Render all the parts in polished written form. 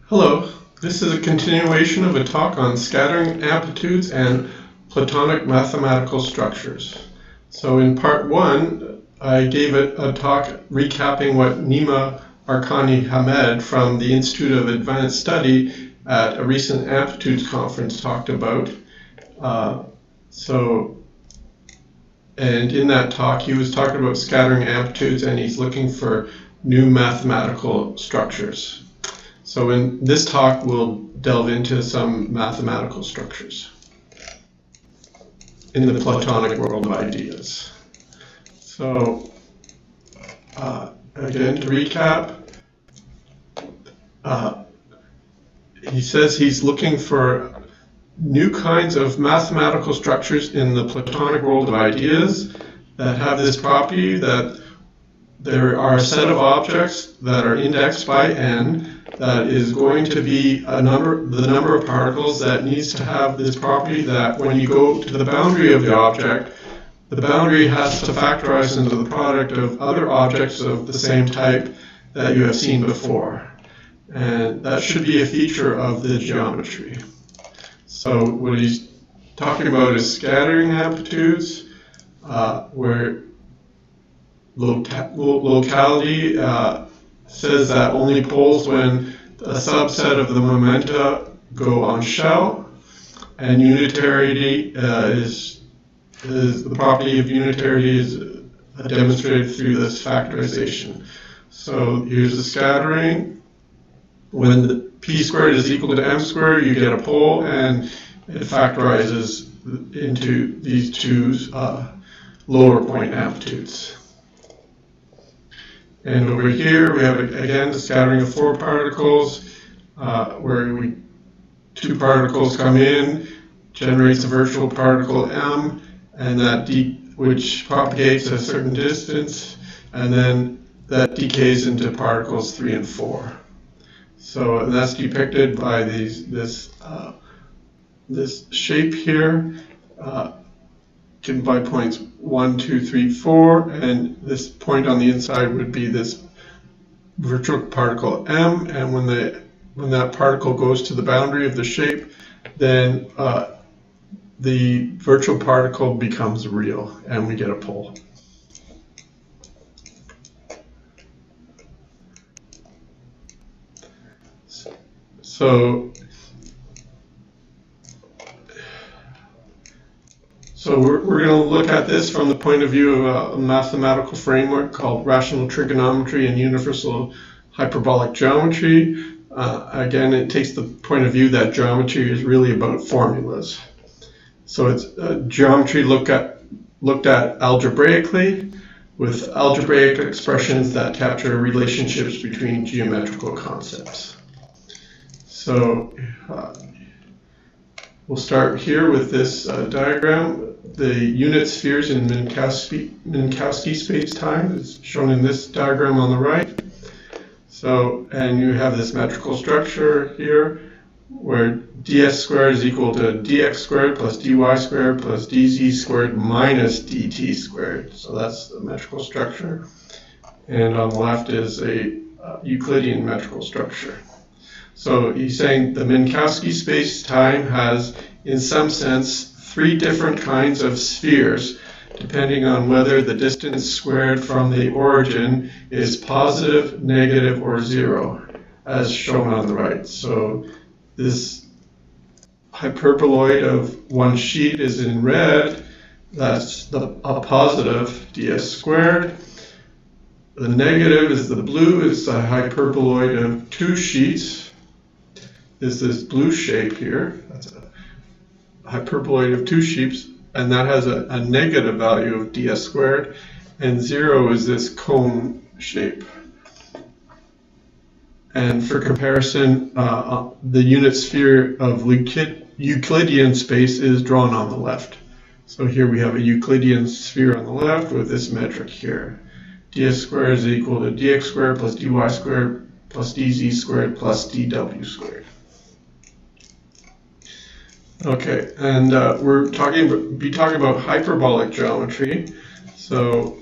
Hello, this is a continuation of a talk on scattering amplitudes and Platonic mathematical structures. So in part 1, I gave a talk recapping what Nima Arkani Hamed from the Institute of Advanced Study at a recent Amplitudes conference talked about. And in that talk, he was talking about scattering amplitudes, and he's looking for new mathematical structures. So in this talk, we'll delve into some mathematical structures in the Platonic world of ideas. So again, to recap, he says he's looking for new kinds of mathematical structures in the Platonic world of ideas that have this property that there are a set of objects that are indexed by n that is going to be the number of particles that needs to have this property that when you go to the boundary of the object, the boundary has to factorize into the product of other objects of the same type that you have seen before. And that should be a feature of the geometry. So what he's talking about is scattering amplitudes, where locality says that only poles when a subset of the momenta go on shell, and unitarity is the property of unitarity is demonstrated through this factorization. So here's the scattering. When the p squared is equal to m squared, you get a pole, and it factorizes into these two lower point amplitudes. And over here, we have, again, the scattering of 4 particles, where two particles come in, generates a virtual particle m, and that which propagates a certain distance, and then that decays into particles 3 and 4. So that's depicted by this shape here, given by points 1, 2, 3, 4, and this point on the inside would be this virtual particle m, and when that particle goes to the boundary of the shape, then the virtual particle becomes real, and we get a pole. So we're going to look at this from the point of view of a mathematical framework called rational trigonometry and universal hyperbolic geometry. Again, it takes the point of view that geometry is really about formulas. So it's geometry looked at algebraically, with algebraic expressions that capture relationships between geometrical concepts. So we'll start here with this diagram. The unit spheres in Minkowski space-time is shown in this diagram on the right. So, and you have this metrical structure here, where ds squared is equal to dx squared plus dy squared plus dz squared minus dt squared. So that's the metrical structure. And on the left is a Euclidean metrical structure. So he's saying the Minkowski space-time has, in some sense, 3 different kinds of spheres, depending on whether the distance squared from the origin is positive, negative, or 0, as shown on the right. So this hyperboloid of one sheet is in red. That's a positive ds squared. The negative is the blue. It's a hyperboloid of 2 sheets. Is this blue shape here. That's a hyperboloid of 2 sheets, and that has a negative value of ds squared, and 0 is this cone shape. And for comparison, the unit sphere of Euclidean space is drawn on the left. So here we have a Euclidean sphere on the left with this metric here. ds squared is equal to dx squared plus dy squared plus dz squared plus dw squared. Okay, and we're be talking about hyperbolic geometry. So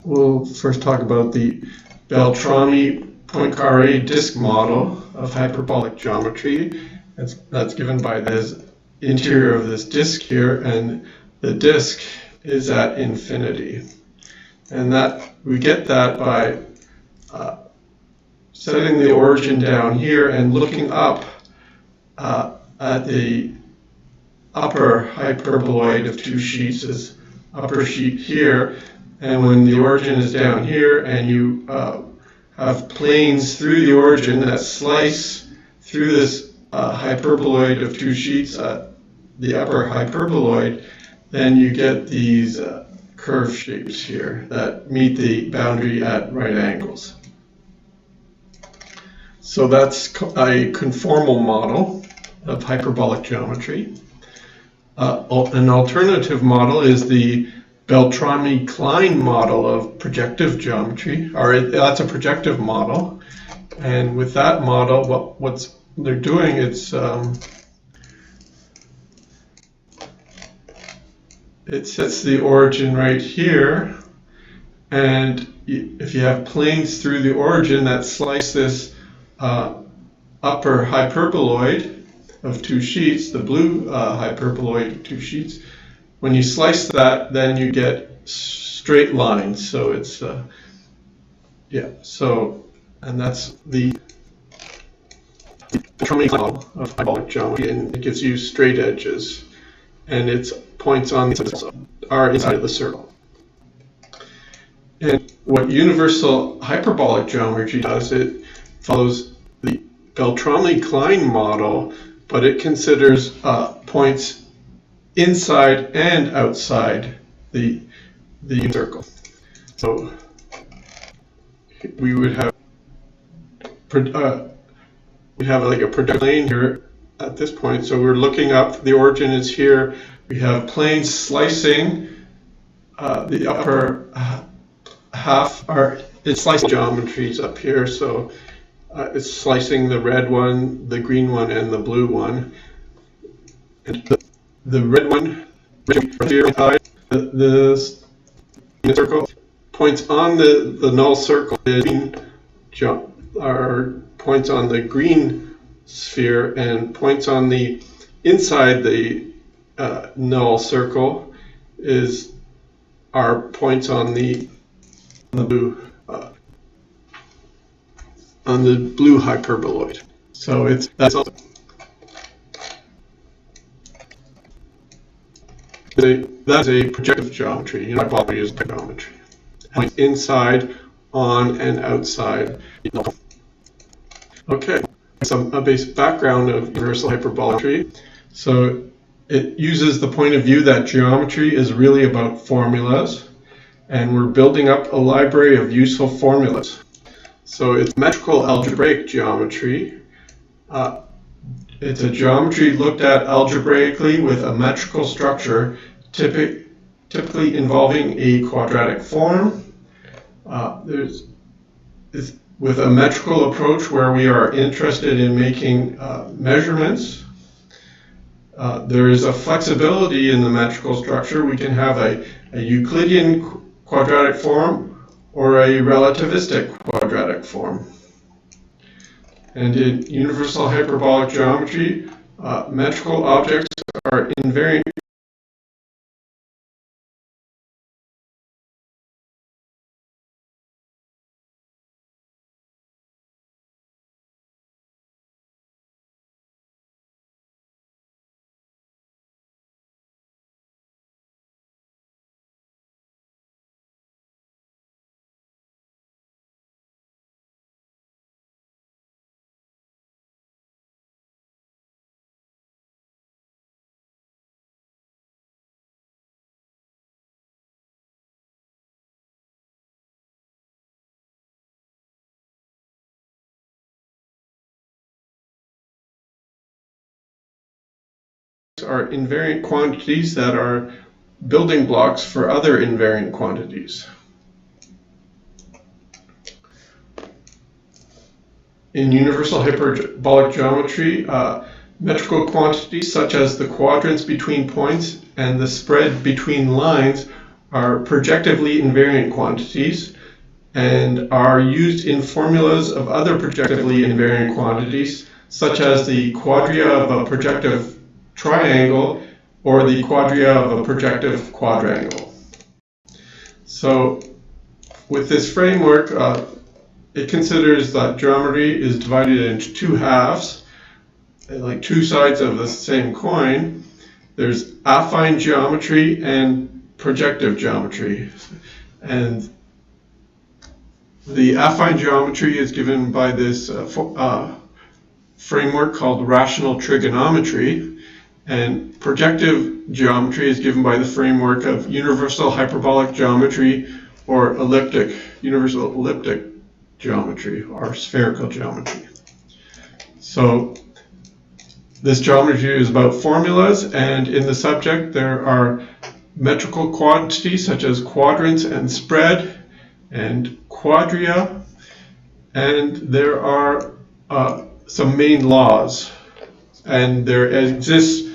we'll first talk about the Beltrami Poincare disk model of hyperbolic geometry. That's given by this interior of this disk here, and the disk is at infinity. And that we get that by setting the origin down here and looking up at the upper hyperboloid of two sheets, this upper sheet here, and when the origin is down here and you have planes through the origin that slice through this hyperboloid of two sheets, the upper hyperboloid, then you get these curve shapes here that meet the boundary at right angles. So that's a conformal model of hyperbolic geometry. An alternative model is the Beltrami-Klein model of projective geometry, or that's a projective model. And with that model, what they're doing, it sets the origin right here, and if you have planes through the origin that slice this upper hyperboloid of two sheets, the blue hyperboloid of two sheets, when you slice that, then you get straight lines. So it's, and that's the model of hyperbolic geometry, and it gives you straight edges, and its points on the circle are inside of the circle. And what universal hyperbolic geometry does, it follows the Beltrami-Klein model, but it considers points inside and outside the circle. So we would have like a projective plane here at this point. So we're looking up, the origin is here. We have planes slicing the upper half, it's slicing geometries up here. So it's slicing the red one, the green one, and the blue one. And the red one, the circle, points on the null circle, are points on the green sphere, and points on the inside the null circle are points on the blue hyperboloid. So that's also that's a projective geometry. Hyperbolic is geometry. Points inside, on, and outside. Okay, a basic background of universal hyperbolatry. So it uses the point of view that geometry is really about formulas, and we're building up a library of useful formulas. So it's metrical algebraic geometry. It's a geometry looked at algebraically with a metrical structure, typically involving a quadratic form. With a metrical approach where we are interested in making measurements. There is a flexibility in the metrical structure. We can have a Euclidean quadratic form or a relativistic quadratic form. And in universal hyperbolic geometry, metrical objects are invariant are invariant quantities that are building blocks for other invariant quantities. In universal hyperbolic geometry, metrical quantities such as the quadrants between points and the spread between lines are projectively invariant quantities. and are used in formulas of other projectively invariant quantities, such as the quadria of a projective triangle or the quadria of a projective quadrangle. So with this framework, it considers that geometry is divided into two halves, like two sides of the same coin. There's affine geometry and projective geometry. And the affine geometry is given by this framework called rational trigonometry, and projective geometry is given by the framework of universal hyperbolic geometry or universal elliptic geometry or spherical geometry. So this geometry is about formulas, and in the subject there are metrical quantities such as quadrants and spread and quadria, and there are some main laws, and there exists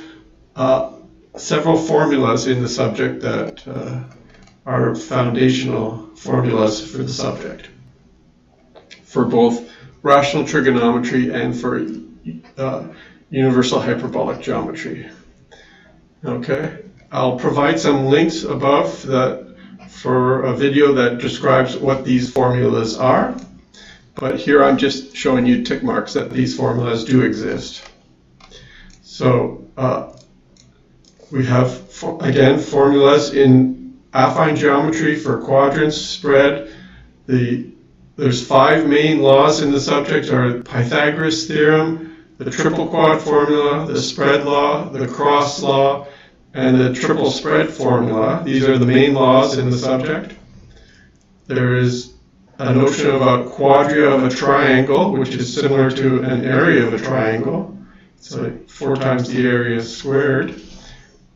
several formulas in the subject that are foundational formulas for the subject, for both rational trigonometry and for universal hyperbolic geometry. Okay, I'll provide some links above for a video that describes what these formulas are, but here I'm just showing you tick marks that these formulas do exist. So we have, again, formulas in affine geometry for quadrants, spread. There's 5 main laws in the subject are Pythagoras theorem, the triple quad formula, the spread law, the cross law, and the triple spread formula. These are the main laws in the subject. There is a notion about quadria of a triangle, which is similar to an area of a triangle. So 4 times the area squared.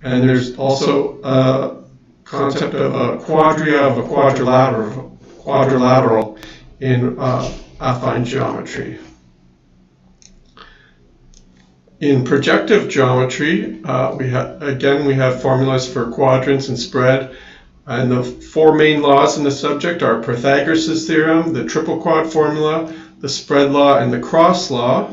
And there's also a concept of a quadria of a quadrilateral in affine geometry. In projective geometry, we have formulas for quadrants and spread, and the 4 main laws in the subject are Pythagoras' theorem, the triple quad formula, the spread law, and the cross law.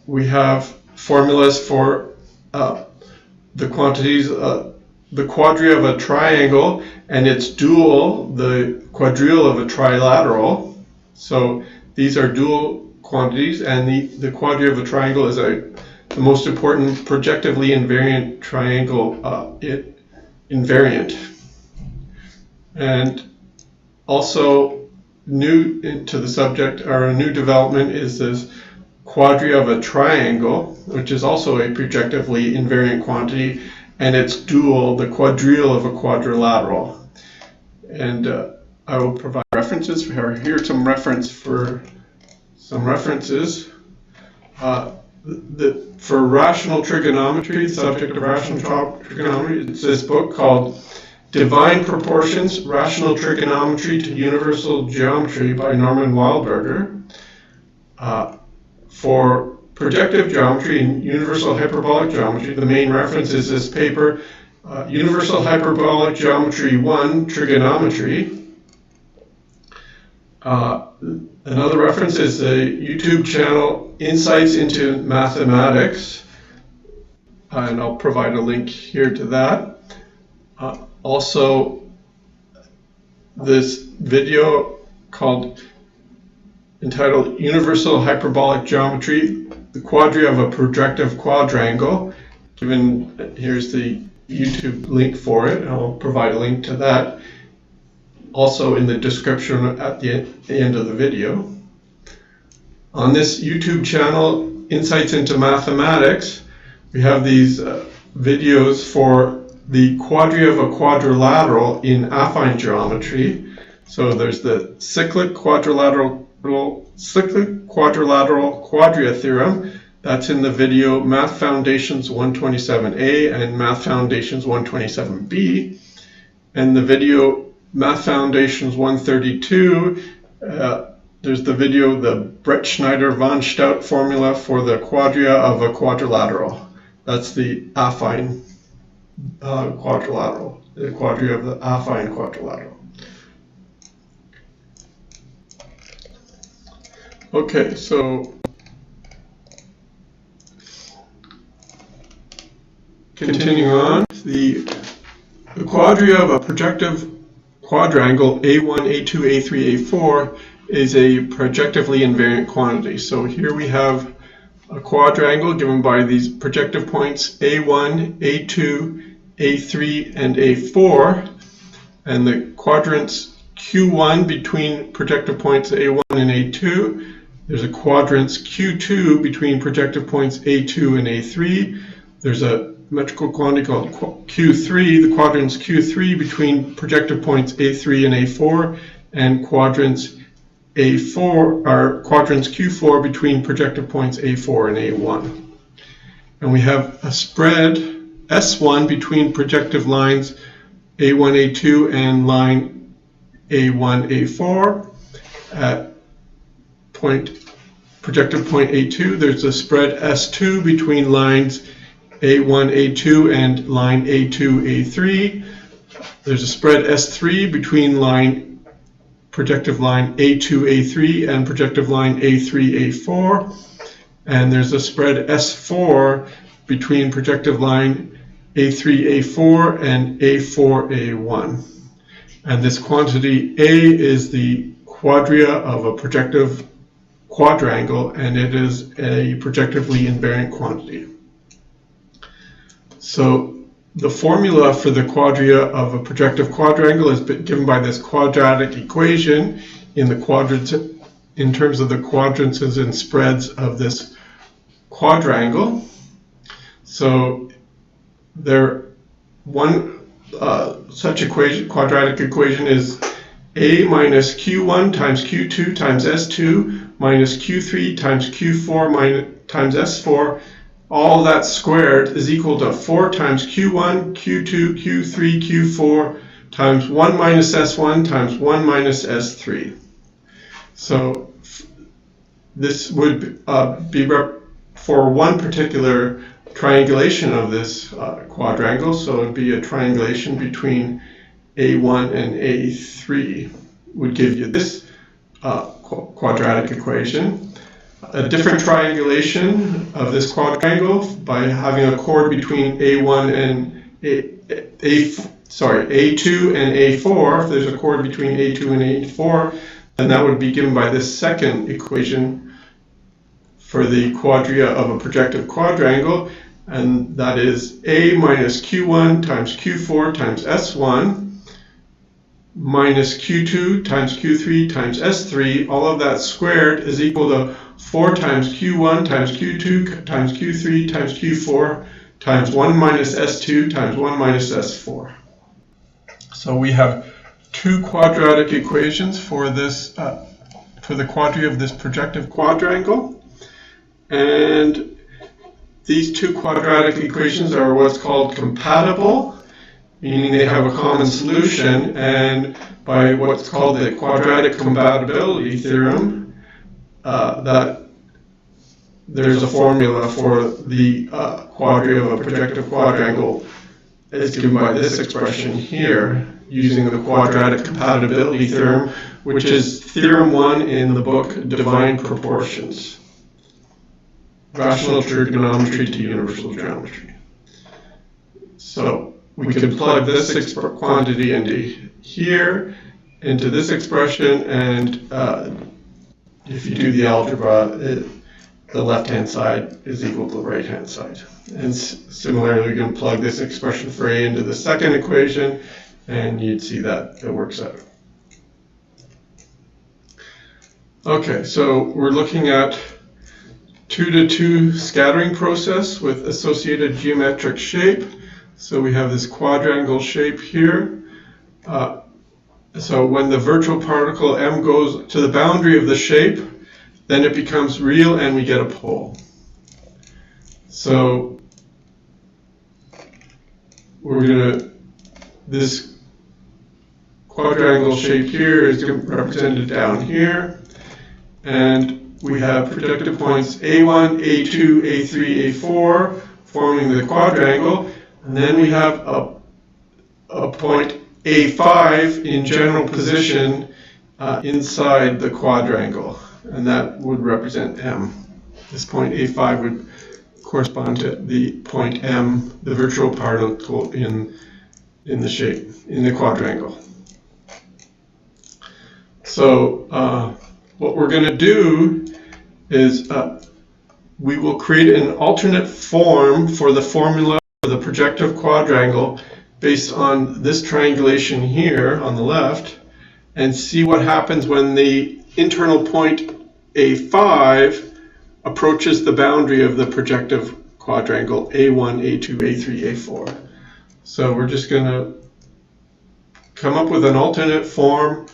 We have formulas for the quantities, the quadria of a triangle and its dual, the quadrille of a trilateral. So these are dual quantities, and the quadria of a triangle is the most important projectively invariant triangle invariant. And also new into the subject, or a new development, is this quadria of a triangle, which is also a projectively invariant quantity, and its dual, the quadrille of a quadrilateral. And I will provide references. Here's some references. For rational trigonometry, the subject of rational trigonometry, it's this book called Divine Proportions, Rational Trigonometry to Universal Geometry by Norman Wildberger. For projective geometry and universal hyperbolic geometry, the main reference is this paper, Universal Hyperbolic Geometry 1, Trigonometry. Another reference is the YouTube channel Insights into Mathematics, and I'll provide a link here to that. Also, this video entitled Universal Hyperbolic Geometry, the Quadria of a Projective Quadrangle. Here's the YouTube link for it, and I'll provide a link to that also in the description at the end of the video. On this YouTube channel, Insights into Mathematics, we have these videos for the quadria of a quadrilateral in affine geometry. So there's the cyclic quadrilateral quadria theorem. That's in the video Math Foundations 127A and Math Foundations 127B. And the video Math Foundations 132, there's the video, the Brett Schneider-von Stout formula for the quadria of a quadrilateral. That's the affine quadrilateral, the quadria of the affine quadrilateral. Okay, so continuing on, the quadria of a projective quadrangle A1, A2, A3, A4 is a projectively invariant quantity. So here we have a quadrangle given by these projective points A1, A2, A3, and A4, and the quadrants Q1 between projective points A1 and A2. There's a quadrants Q2 between projective points A2 and A3. There's a metrical quantity called Q3, the quadrants Q3 between projective points A3 and A4, and quadrants A4 are quadrants Q4 between projective points A4 and A1. And we have a spread S1 between projective lines A1, A2 and line A1, A4. At projective point A2, there's a spread S2 between lines A1, A2 and line A2, A3. There's a spread S3 between projective line A2, A3 and projective line A3, A4. And there's a spread S4 between projective line A3, A4 and A4, A1. And this quantity A is the quadria of a projective quadrangle, and it is a projectively invariant quantity. So the formula for the quadria of a projective quadrangle is given by this quadratic equation in the quadrants, in terms of the quadrants and spreads of this quadrangle. So one such equation, quadratic equation, is A minus Q1 times Q2 times S2 minus Q3 times Q4 times S4. All that squared is equal to 4 times Q1, Q2, Q3, Q4 times 1 minus S1 times 1 minus S3. So this would be for one particular triangulation of this quadrangle. So it would be a triangulation between A1 and A3 would give you this quadratic equation. A different triangulation of this quadrangle by having a chord between A1 and A2 and A4. If there's a chord between A2 and A4, then that would be given by this second equation for the quadria of a projective quadrangle, and that is A minus Q1 times Q4 times S1 minus Q2 times Q3 times S3, all of that squared is equal to 4 times Q1 times Q2 times Q3 times Q4 times 1 minus S2 times 1 minus S4. So we have two quadratic equations for this, for the quadria of this projective quadrangle. And these two quadratic equations are what's called compatible, meaning they have a common solution, and by what's called the quadratic compatibility theorem, that there's a formula for the quadria of a projective quadrangle is given by this expression here, using the quadratic compatibility theorem, which is Theorem 1 in the book Divine Proportions, Rational Trigonometry to Universal Geometry. So we can plug this quantity into here, into this expression, and if you do the algebra, the left-hand side is equal to the right-hand side. And similarly, we can plug this expression for A into the second equation, and you'd see that it works out. Okay, so we're looking at 2-to-2 scattering process with associated geometric shape. So we have this quadrangle shape here. So when the virtual particle M goes to the boundary of the shape, then it becomes real and we get a pole. So this quadrangle shape here is represented down here. And we have projective points A1, A2, A3, A4 forming the quadrangle. And then we have a point A5 in general position inside the quadrangle. and that would represent M. This point A5 would correspond to the point M, the virtual particle in the shape, in the quadrangle. So what we're going to do is we will create an alternate form for the formula for the projective quadrangle based on this triangulation here on the left, and see what happens when the internal point A5 approaches the boundary of the projective quadrangle A1, A2, A3, A4. So we're just going to come up with an alternate form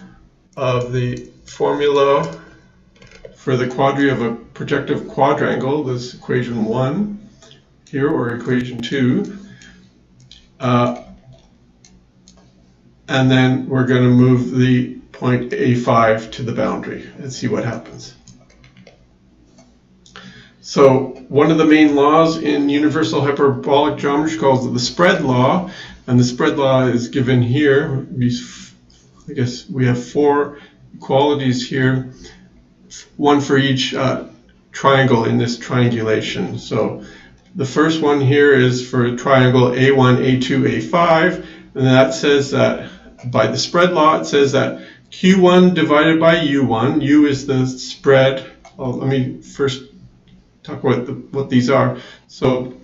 of the formula for the quadri of a projective quadrangle, this equation 1 here, or equation 2. And then we're going to move the point A5 to the boundary and see what happens. So one of the main laws in universal hyperbolic geometry is called the spread law, and the spread law is given here. I guess we have 4 equalities here, one for each triangle in this triangulation. So the first one here is for triangle A1, A2, A5, and that says that by the spread law, it says that Q1 divided by U1, U is the spread. Oh, let me first talk about what these are. So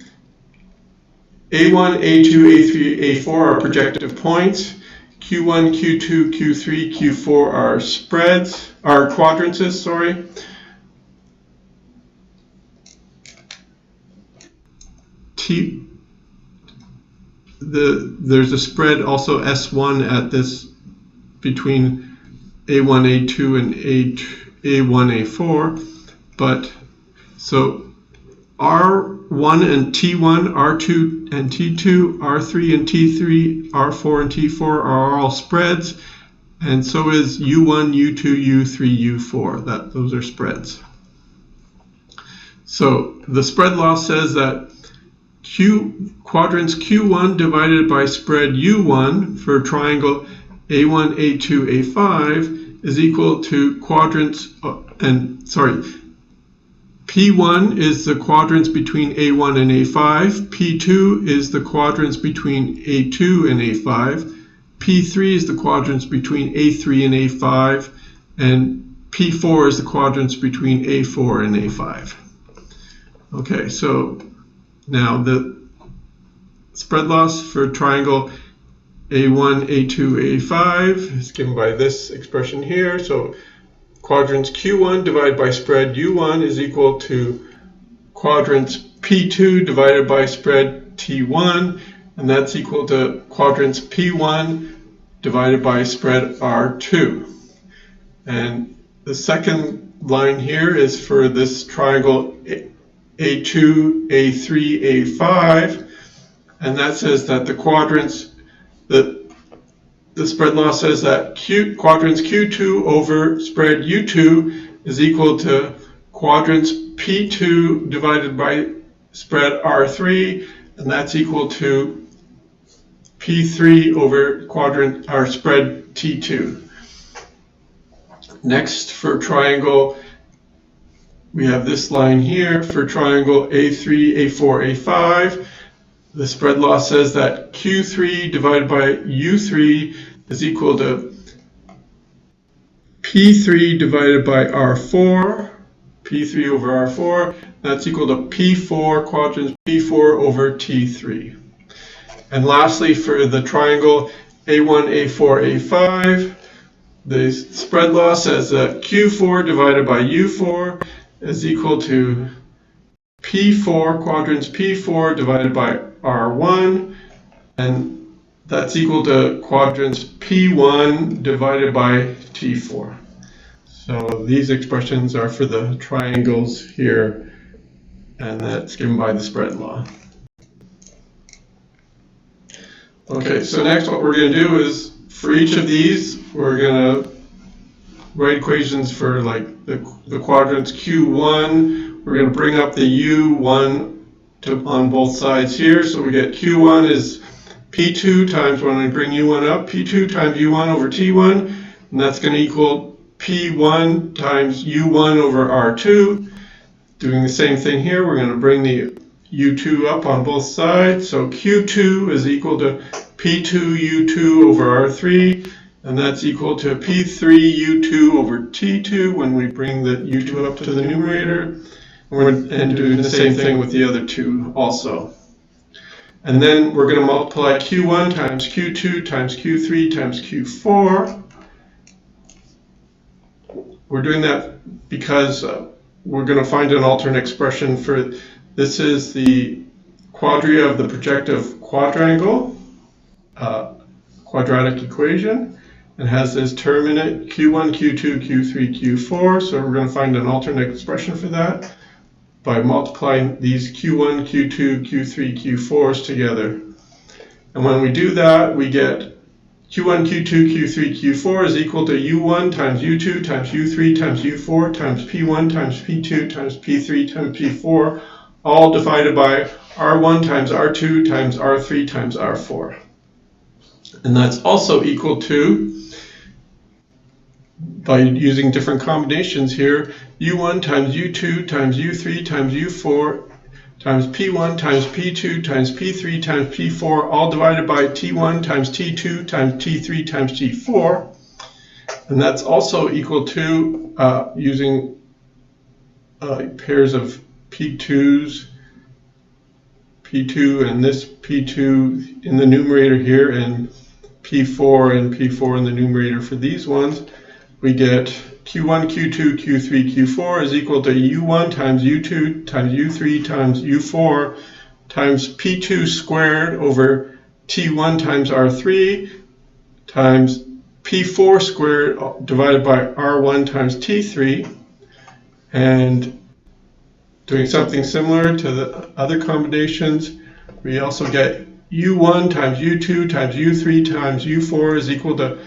A1, A2, A3, A4 are projective points. Q1, Q2, Q3, Q4 are spreads, are quadrances, sorry. There's a spread also S1 at this between A1, A2 and A1, A4, but so R1 and T1, R2 and T2, R3 and T3, R4 and T4 are all spreads, and so is U1, U2, U3, U4. Those are spreads. So the spread law says that quadrants Q1 divided by spread U1 for triangle A1, A2, A5 is equal to quadrants, P1 is the quadrants between A1 and A5, P2 is the quadrants between A2 and A5, P3 is the quadrants between A3 and A5, and P4 is the quadrants between A4 and A5. Okay, so now the spread laws for triangle A1, A2, A5 is given by this expression here. So quadrants Q1 divided by spread U1 is equal to quadrants P2 divided by spread T1, and that's equal to quadrants P1 divided by spread R2. And the second line here is for this triangle A2, A3, A5, and that says that the quadrants, the spread law says that quadrants Q2 over spread U2 is equal to quadrants P2 divided by spread R3, and that's equal to P3 over spread T2. Next, for triangle, we have this line here for triangle A3, A4, A5. The spread law says that Q3 divided by U3 is equal to P3 divided by R4, P3 over R4, that's equal to P4 quadrants P4 over T3. And lastly, for the triangle A1, A4, A5, the spread law says that Q4 divided by U4 is equal to P4 quadrants P4 divided by R1, and that's equal to quadrants P1 divided by T4. So these expressions are for the triangles here, and that's given by the spread law. Okay, so next what we're going to do is, for each of these, we're going to write equations for like the quadrants Q1. We're going to bring up the U1 on both sides here. So we get Q1 is P2 times, when we bring U1 up, P2 times U1 over T1, and that's going to equal P1 times U1 over R2. Doing the same thing here, we're going to bring the U2 up on both sides. So Q2 is equal to P2 U2 over R3, and that's equal to P3 U2 over T2 when we bring the U2 up to the numerator. And doing the same thing with the other two also. And then we're going to multiply Q1 times Q2 times Q3 times Q4. We're doing that because we're going to find an alternate expression for, this is the quadria of the projective quadrangle, quadratic equation, and has this term in it, Q1, Q2, Q3, Q4. So we're going to find an alternate expression for that by multiplying these Q1, Q2, Q3, Q4s together. And when we do that, we get Q1, Q2, Q3, Q4 is equal to U1 times U2 times U3 times U4 times P1 times P2 times P3 times P4, all divided by R1 times R2 times R3 times R4. And that's also equal to, by using different combinations here, U1 times U2 times U3 times U4 times P1 times P2 times P3 times P4, all divided by T1 times T2 times T3 times T4. And that's also equal to, using pairs of P2s, P2 and this P2 in the numerator here, and P4 in the numerator for these ones, we get Q1, Q2, Q3, Q4 is equal to U1 times U2 times U3 times U4 times P2 squared over T1 times R3 times P4 squared divided by R1 times T3. And doing something similar to the other combinations, we also get U1 times U2 times U3 times U4 is equal to,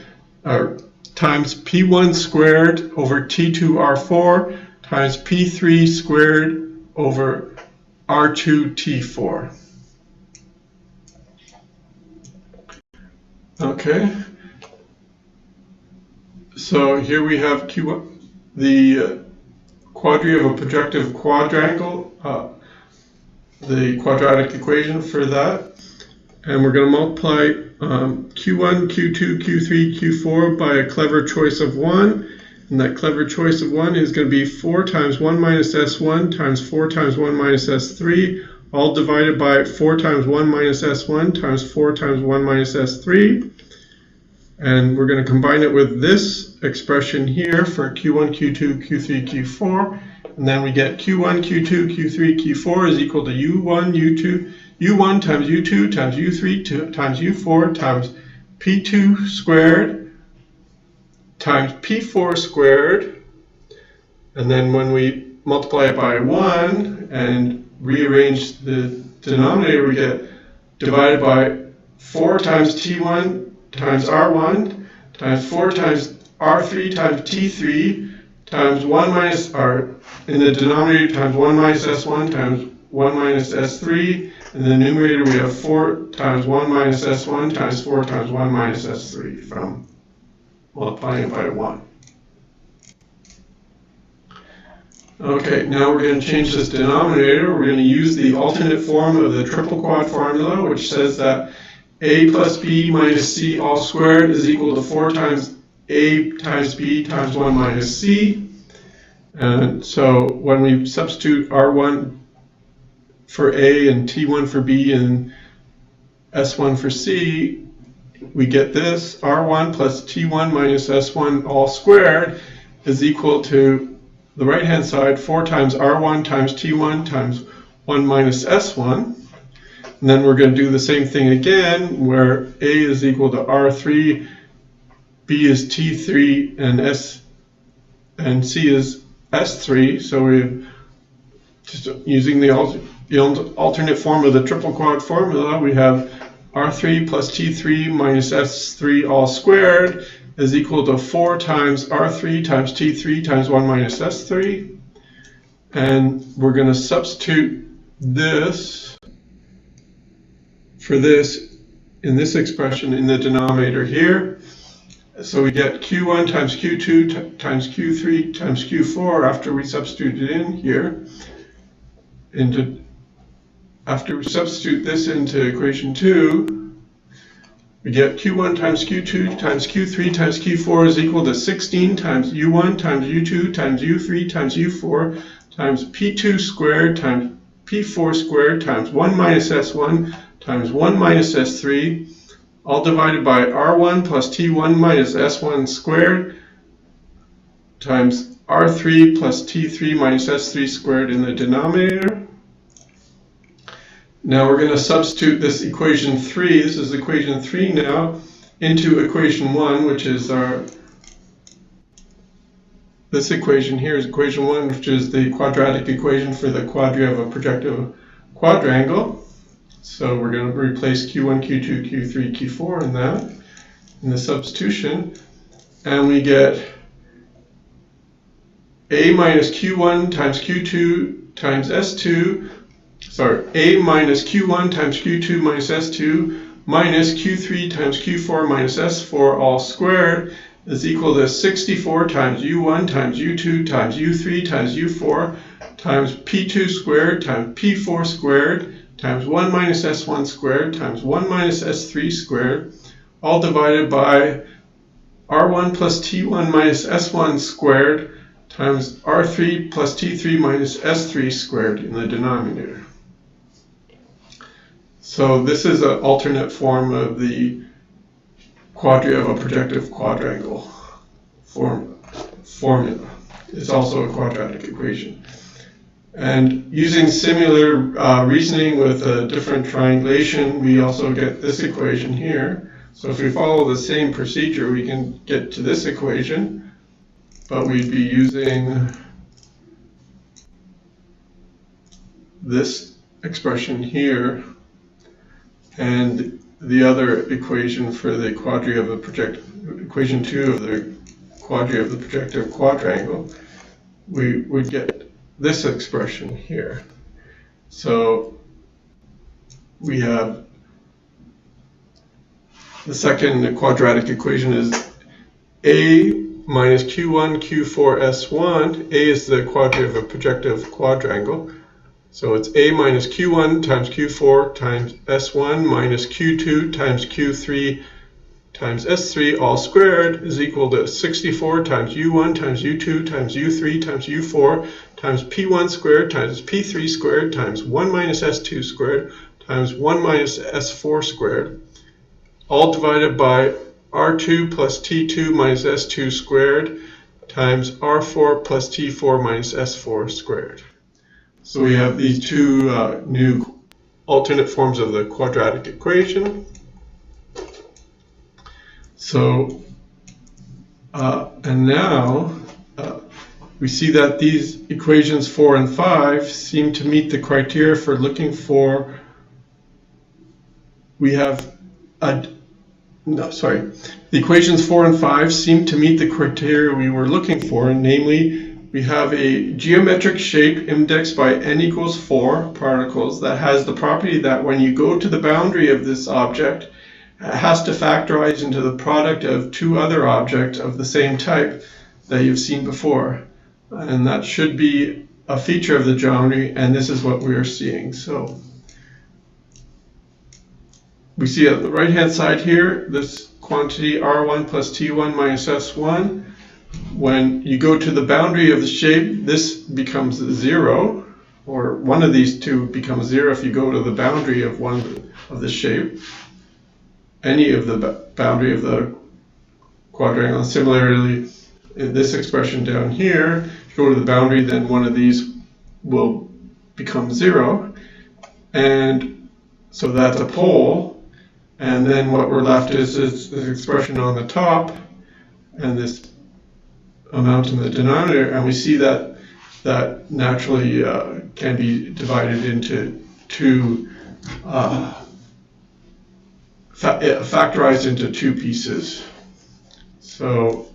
times P1 squared over T2 R4 times P3 squared over R2 T4. Okay, so here we have Q1, the quadria of a projective quadrangle, the quadratic equation for that. And we're going to multiply Q1, Q2, Q3, Q4 by a clever choice of 1. And that clever choice of 1 is going to be 4 times 1 minus S1 times 4 times 1 minus S3, all divided by 4 times 1 minus S1 times 4 times 1 minus S3. And we're going to combine it with this expression here for Q1, Q2, Q3, Q4. And then we get Q1, Q2, Q3, Q4 is equal to U1 times U2 times U3 times U4 times P2 squared times P4 squared. And then when we multiply it by 1 and rearrange the denominator, we get divided by 4 times T1 times R1 times 4 times R3 times T3 times 1 minus R in the denominator times 1 minus S1 times 1 minus S3. In the numerator we have 4 times 1 minus S1 times 4 times 1 minus S3 from multiplying it by 1. Okay, now we're going to change this denominator. We're going to use the alternate form of the triple quad formula, which says that A plus B minus C all squared is equal to 4 times A times B times 1 minus C. And so when we substitute R1 for A and T1 for B and S1 for C, we get this. R1 plus T1 minus S1 all squared is equal to the right hand side 4 times R1 times T1 times 1 minus S1. And then we're going to do the same thing again, where A is equal to R3, B is T3, and C is S3. So we're just using the alternate form of the triple quad formula. We have R3 plus T3 minus S3 all squared is equal to 4 times R3 times T3 times 1 minus S3. And we're going to substitute this for this in this expression in the denominator here. So we get Q1 times Q2 times Q3 times Q4 after we substitute it in here. After we substitute this into equation 2, we get Q1 times Q2 times Q3 times Q4 is equal to 16 times U1 times U2 times U3 times U4 times P2 squared times P4 squared times 1 minus S1 times 1 minus S3, all divided by R1 plus T1 minus S1 squared times R3 plus T3 minus S3 squared in the denominator. Now we're going to substitute this equation 3, this is equation 3 now, into equation 1, which is this equation here is equation 1, which is the quadratic equation for the quadria of a projective quadrangle. So we're going to replace Q1, Q2, Q3, Q4 in that, in the substitution, and we get A minus Q1 times Q2 times S2, A minus Q1 times Q2 minus S2 minus Q3 times Q4 minus S4 all squared is equal to 64 times U1 times U2 times U3 times U4 times P2 squared times P4 squared times 1 minus S1 squared times 1 minus S3 squared, all divided by R1 plus T1 minus S1 squared times R3 plus T3 minus S3 squared in the denominator. So this is an alternate form of the quadria of a projective quadrangle formula. It's also a quadratic equation. And using similar reasoning with a different triangulation, we also get this equation here. So if we follow the same procedure, we can get to this equation, but we'd be using this expression here and the other equation for the quadria of the projective, equation 2 of the quadria of the projective quadrangle. We would get this expression here. So we have the second quadratic equation is A minus Q1 Q4 S1. A is the quadria of a projective quadrangle. So it's A minus Q1 times Q4 times S1 minus Q2 times Q3 times S3 all squared is equal to 64 times U1 times U2 times U3 times U4 times P1 squared times P3 squared times 1 minus S2 squared times 1 minus S4 squared, all divided by R2 plus T2 minus S2 squared times R4 plus T4 minus S4 squared. So we have these two new alternate forms of the quadratic equation. So, and now we see that these equations 4 and 5 seem to meet the criteria for looking for, the equations 4 and 5 seem to meet the criteria we were looking for, and namely, we have a geometric shape indexed by n equals 4 particles that has the property that when you go to the boundary of this object, it has to factorize into the product of two other objects of the same type that you've seen before. And that should be a feature of the geometry, and this is what we are seeing. So we see at the right-hand side here, this quantity R1 plus T1 minus S1. When you go to the boundary of the shape, this becomes 0, or one of these two becomes 0 if you go to the boundary of one of the shape, any of the boundary of the quadrangle. Similarly, in this expression down here, if you go to the boundary, then one of these will become 0, and so that's a pole. And then what we're left is this expression on the top, and this amount in the denominator, and we see that that naturally can be divided into two, factorized into two pieces. So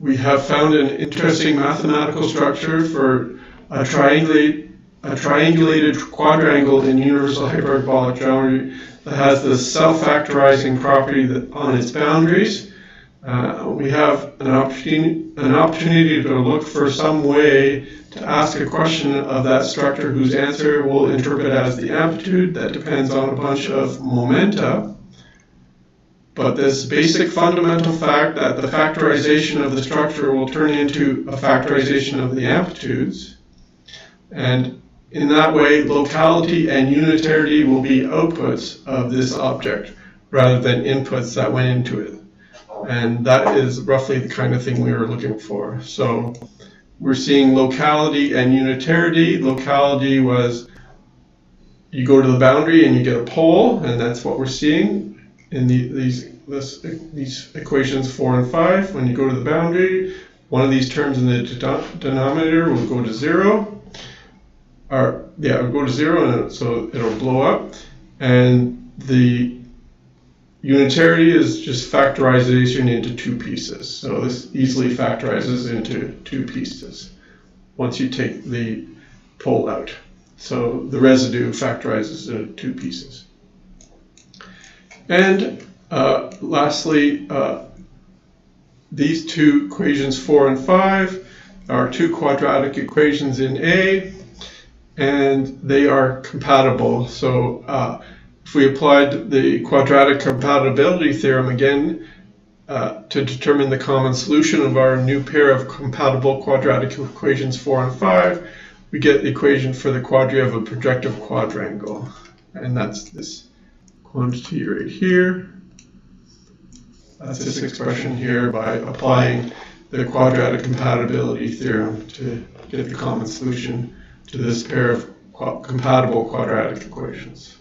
we have found an interesting mathematical structure for triangulate a triangulated quadrangle in universal hyperbolic geometry that has the self-factorizing property that on its boundaries. We have an opportunity to look for some way to ask a question of that structure whose answer we'll interpret as the amplitude that depends on a bunch of momenta. But this basic fundamental fact that the factorization of the structure will turn into a factorization of the amplitudes. And in that way, locality and unitarity will be outputs of this object rather than inputs that went into it. And that is roughly the kind of thing we were looking for. So we're seeing locality and unitarity. Locality was you go to the boundary and you get a pole, and that's what we're seeing in these equations 4 and 5. When you go to the boundary, one of these terms in the denominator will go to 0. It'll go to 0, and so it'll blow up. And the unitarity is just factorization into two pieces. So this easily factorizes into two pieces once you take the pole out. So the residue factorizes into two pieces. And lastly, these two equations 4 and 5 are two quadratic equations in A, and they are compatible. So if we applied the quadratic compatibility theorem again to determine the common solution of our new pair of compatible quadratic equations 4 and 5, we get the equation for the quadria of a projective quadrangle. And that's this quantity right here. That's this expression here by applying the quadratic compatibility theorem to get the common solution to this pair of compatible quadratic equations.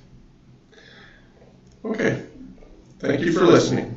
Okay, thank you for listening.